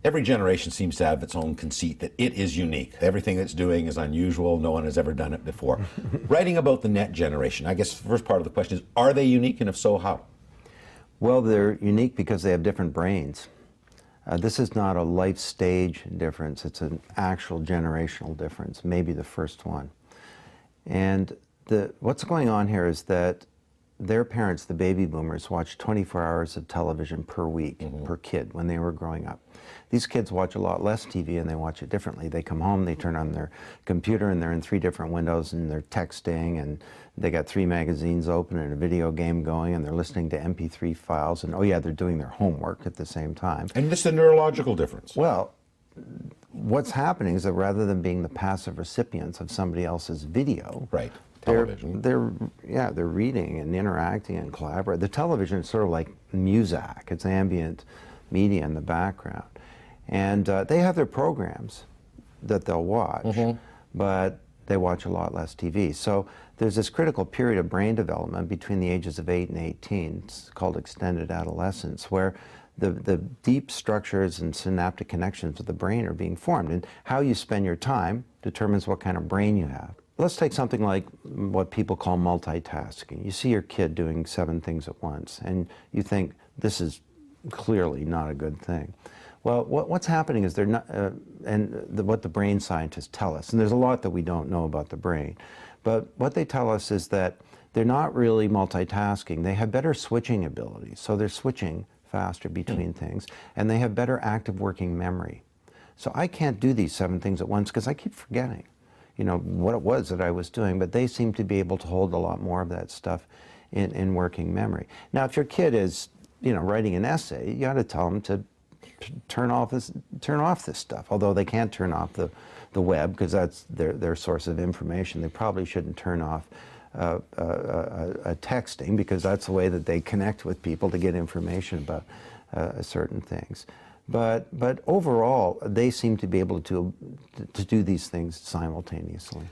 Every generation seems to have its own conceit that it is unique. Everything it's doing is unusual. No one has ever done it before. Writing about the net generation, I guess the first part of the question is, are they unique, and if so, how? Well, they're unique because they have different brains. This is not a life stage difference. It's an actual generational difference, maybe the first one. And what's going on here is that their parents, the baby boomers, watched 24 hours of television per week, per kid, when they were growing up. These kids watch a lot less TV, and they watch it differently. They come home, they turn on their computer, and they're in 3 different windows, and they're texting, and they got 3 magazines open and a video game going, and they're listening to MP3 files, and oh yeah, they're doing their homework at the same time. And this is a neurological difference. Well, what's happening is that rather than being the passive recipients of somebody else's video, right. They're reading and interacting and collaborating. The television is sort of like Muzak. It's ambient media in the background. And they have their programs that they'll watch, but they watch a lot less TV. So there's this critical period of brain development between the ages of 8 and 18. It's called extended adolescence, where the deep structures and synaptic connections of the brain are being formed. And how you spend your time determines what kind of brain you have. Let's take something like what people call multitasking. You see your kid doing 7 things at once, and you think, this is clearly not a good thing. Well, what's happening is they're not, what the brain scientists tell us, and there's a lot that we don't know about the brain, but what they tell us is that they're not really multitasking. They have better switching abilities, so they're switching faster between things, and they have better active working memory. So I can't do these 7 things at once because I keep forgetting, you know, what it was that I was doing, but they seem to be able to hold a lot more of that stuff in working memory. Now, if your kid is, you know, writing an essay, you got to tell them to turn off this stuff. Although they can't turn off the web because that's their source of information. They probably shouldn't turn off texting because that's the way that they connect with people to get information about certain things. But overall, they seem to be able to do these things simultaneously.